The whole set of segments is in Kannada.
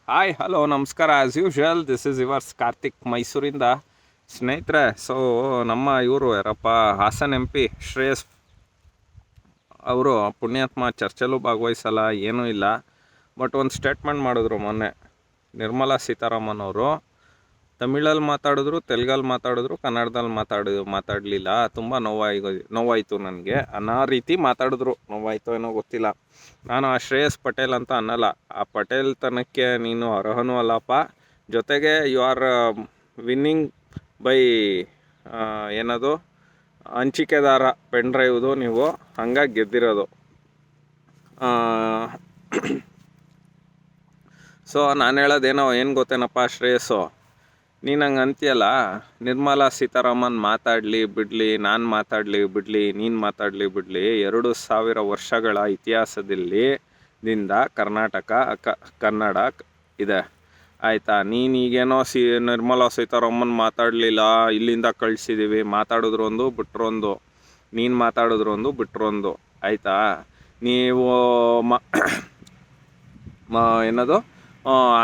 ಹಾಯ್ ಹಲೋ ನಮಸ್ಕಾರ. As usual this is yours Karthik ಮೈಸೂರಿಂದ. ಸ್ನೇಹಿತರೆ, ನಮ್ಮ ಇವರು ಯಾರಪ್ಪ, ಹಾಸನ್ MP ಶ್ರೇಯಸ್ ಅವರು ಪುಣ್ಯಾತ್ಮ ಚರ್ಚೆಲ್ಲೂ ಭಾಗವಹಿಸಲ್ಲ, ಏನೂ ಇಲ್ಲ. ಬಟ್ ಒಂದು ಸ್ಟೇಟ್ಮೆಂಟ್ ಮಾಡಿದ್ರು ಮೊನ್ನೆ. ನಿರ್ಮಲಾ ಸೀತಾರಾಮನ್ ಅವರು ತಮಿಳಲ್ಲಿ ಮಾತಾಡಿದ್ರು, ತೆಲುಗಲ್ಲಿ ಮಾತಾಡಿದ್ರು, ಕನ್ನಡದಲ್ಲಿ ಮಾತಾಡಲಿಲ್ಲ. ತುಂಬ ನೋವಾಯಿತು ನನಗೆ ಅನ್ನೋ ರೀತಿ ಮಾತಾಡಿದ್ರು. ನೋವಾಯಿತು ಏನೋ ಗೊತ್ತಿಲ್ಲ. ನಾನು ಆ ಶ್ರೇಯಸ್ ಪಟೇಲ್ ಅಂತ ಅನ್ನಲ್ಲ. ಆ ಪಟೇಲ್ ತನಕ್ಕೆ ನೀನು ಅರ್ಹನೂ ಅಲ್ಲಪ್ಪ. ಜೊತೆಗೆ ಯು ಆರ್ ವಿನ್ನಿಂಗ್ ಬೈ ಏನದು ಹಂಚಿಕೆದಾರ ಪೆನ್ ಡ್ರೈವ್ದು ನೀವು ಹಂಗಾಗಿ ಗೆದ್ದಿರೋದು. ಸೊ ನಾನು ಹೇಳೋದೇನೋ ಏನು ಗೊತ್ತೇನಪ್ಪ ಶ್ರೇಯಸ್ಸು, ನೀನು ಹಂಗೆ ಅಂತೀಯಲ್ಲ, ನಿರ್ಮಲಾ ಸೀತಾರಾಮನ್ ಮಾತಾಡಲಿ ಬಿಡಲಿ, ನಾನು ಮಾತಾಡಲಿ ಬಿಡಲಿ, ನೀನು ಮಾತಾಡಲಿ ಬಿಡಲಿ, 2000 ವರ್ಷಗಳ ಇತಿಹಾಸದಿಂದ ಕರ್ನಾಟಕ ಕನ್ನಡ ಇದೆ ಆಯಿತಾ. ನೀನು ಈಗೇನೋ ನಿರ್ಮಲಾ ಸೀತಾರಾಮನ್ ಮಾತಾಡಲಿಲ್ಲ, ಇಲ್ಲಿಂದ ಕಳಿಸಿದ್ದೀವಿ, ಮಾತಾಡಿದ್ರು ಒಂದು ಬಿಟ್ರೊಂದು, ನೀನು ಮಾತಾಡಿದ್ರು ಒಂದು ಬಿಟ್ರೊಂದು ಆಯಿತಾ. ನೀವು ಏನದು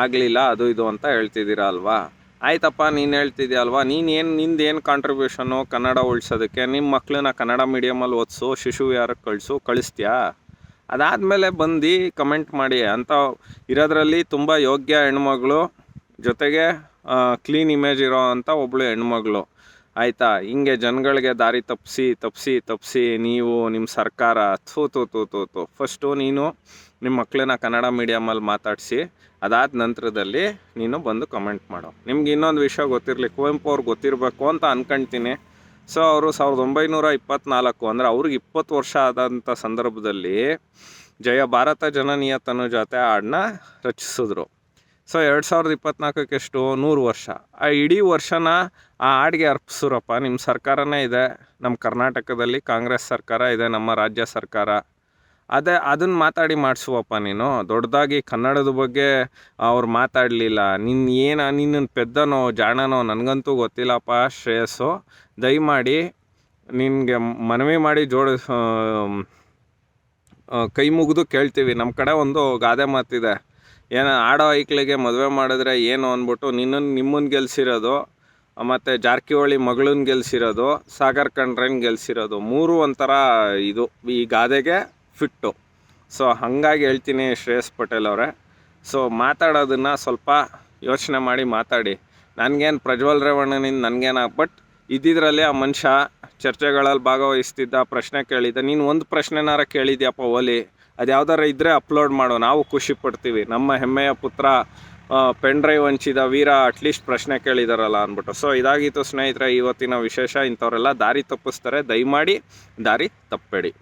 ಆಗಲಿಲ್ಲ ಅದು ಇದು ಅಂತ ಹೇಳ್ತಿದ್ದೀರ ಅಲ್ವಾ. ಆಯ್ತಪ್ಪ, ನೀನು ಹೇಳ್ತಿದ್ಯಾ ಅಲ್ವಾ, ನಿಂದೇನು ಕಾಂಟ್ರಿಬ್ಯೂಷನು ಕನ್ನಡ ಉಳಿಸೋದಕ್ಕೆ? ನಿಮ್ಮ ಮಕ್ಕಳನ್ನ ಕನ್ನಡ ಮೀಡಿಯಮಲ್ಲಿ ಓದಿಸು, ಶಿಶು ವಿಹಾರಕ್ಕೆ ಕಳಿಸ್ತೀಯಾ? ಅದಾದಮೇಲೆ ಬಂದು ಕಮೆಂಟ್ ಮಾಡಿ. ಅಂತ ಇರೋದ್ರಲ್ಲಿ ತುಂಬ ಯೋಗ್ಯ ಹೆಣ್ಮಗಳು, ಜೊತೆಗೆ ಕ್ಲೀನ್ ಇಮೇಜ್ ಇರೋ ಅಂಥ ಒಬ್ಬಳು ಹೆಣ್ಮಗಳು ಆಯಿತಾ. ಹಿಂಗೆ ಜನಗಳಿಗೆ ದಾರಿ ತಪ್ಪಿಸಿ ನೀವು ನಿಮ್ಮ ಸರ್ಕಾರ ತೂ ಫಸ್ಟು ನೀನು ನಿಮ್ಮ ಮಕ್ಕಳನ್ನ ಕನ್ನಡ ಮೀಡಿಯಮಲ್ಲಿ ಮಾತಾಡಿಸಿ, ಅದಾದ ನಂತರದಲ್ಲಿ ನೀನು ಬಂದು ಕಮೆಂಟ್ ಮಾಡು. ನಿಮ್ಗೆ ಇನ್ನೊಂದು ವಿಷಯ ಗೊತ್ತಿರಲಿ, ಕುವೆಂಪು ಅವ್ರಿಗೆ ಗೊತ್ತಿರಬೇಕು ಅಂತ ಅಂದ್ಕೊಳ್ತೀನಿ. ಸೊ ಅವರು 1924 ಅಂದರೆ ಅವ್ರಿಗೆ 20 ವರ್ಷ ಆದಂಥ ಸಂದರ್ಭದಲ್ಲಿ ಜಯ ಭಾರತ ಜನನೀಯ ತನುಜಾತೆ ಹಾಡನ್ನ ರಚಿಸಿದ್ರು. ಸೊ 2024 ಎಷ್ಟು 100 ವರ್ಷ. ಆ ಇಡೀ ವರ್ಷನ ಆ ಹಾಡಿಗೆ ಅರ್ಪಿಸ್ರಪ್ಪ. ನಿಮ್ಮ ಸರ್ಕಾರನೇ ಇದೆ, ನಮ್ಮ ಕರ್ನಾಟಕದಲ್ಲಿ ಕಾಂಗ್ರೆಸ್ ಸರ್ಕಾರ ಇದೆ, ನಮ್ಮ ರಾಜ್ಯ ಸರ್ಕಾರ. ಅದನ್ನು ಮಾತಾಡಿ ಮಾಡಿಸುವಪ್ಪ. ನೀನು ದೊಡ್ಡದಾಗಿ ಕನ್ನಡದ ಬಗ್ಗೆ ಅವ್ರು ಮಾತಾಡಲಿಲ್ಲ, ನಿನ್ನ ಪೆದ್ದನೋ ಜಾಣನೋ ನನಗಂತೂ ಗೊತ್ತಿಲ್ಲಪ್ಪ ಶ್ರೇಯಸ್ಸು. ದಯಮಾಡಿ ನಿನಗೆ ಮನವಿ ಮಾಡಿ ಕೈ ಮುಗಿದು ಕೇಳ್ತೀವಿ. ನಮ್ಮ ಕಡೆ ಒಂದು ಗಾದೆ ಮಾತಿದೆ, ಆಡೋ ಐಕ್ಳಿಗೆ ಮದುವೆ ಮಾಡಿದ್ರೆ ಏನು ಅಂದ್ಬಿಟ್ಟು ನಿಮ್ಮನ್ನು ಗೆಲ್ಸಿರೋದು, ಮತ್ತು ಜಾರಕಿಹೊಳಿ ಮಗಳನ್ನ ಗೆಲ್ಸಿರೋದು, ಸಾಗರ್ ಖಂಡ್ರೆನ ಗೆಲ್ಸಿರೋದು, 3 ಒಂಥರ ಇದು ಈ ಗಾದೆಗೆ ಫಿಟ್ಟು. ಸೊ ಹಾಗಾಗಿ ಹೇಳ್ತೀನಿ ಶ್ರೇಯಸ್ ಪಟೇಲ್ ಅವರೇ, ಸೊ ಮಾತಾಡೋದನ್ನು ಸ್ವಲ್ಪ ಯೋಚನೆ ಮಾಡಿ ಮಾತಾಡಿ. ನನಗೇನು ಪ್ರಜ್ವಲ್ ರೇವಣ್ಣನಿಂದ ನನಗೇನ, ಬಟ್ ಇದ್ದಿದ್ರಲ್ಲಿ ಆ ಮನುಷ್ಯ ಚರ್ಚೆಗಳಲ್ಲಿ ಭಾಗವಹಿಸ್ತಿದ್ದ, ಪ್ರಶ್ನೆ ಕೇಳಿದ್ದ. ನೀನು ಒಂದು ಪ್ರಶ್ನೆನಾರ ಕೇಳಿದ್ಯಪ್ಪ ಓಲಿ, ಅದು ಯಾವ್ದಾರ ಇದ್ದರೆ ಅಪ್ಲೋಡ್ ಮಾಡೋ, ನಾವು ಖುಷಿ ಪಡ್ತೀವಿ. ನಮ್ಮ ಹೆಮ್ಮೆಯ ಪುತ್ರ ಪೆನ್ ಡ್ರೈವ್ ಹಂಚಿದ ವೀರ ಅಟ್ಲೀಸ್ಟ್ ಪ್ರಶ್ನೆ ಕೇಳಿದಾರಲ್ಲ ಅಂದ್ಬಿಟ್ಟು. ಸೊ ಇದಾಗಿತ್ತು ಸ್ನೇಹಿತರೆ ಇವತ್ತಿನ ವಿಶೇಷ. ಇಂಥವರೆಲ್ಲ ದಾರಿ ತಪ್ಪಿಸ್ತಾರೆ, ದಯಮಾಡಿ ದಾರಿ ತಪ್ಪಬೇಡಿ.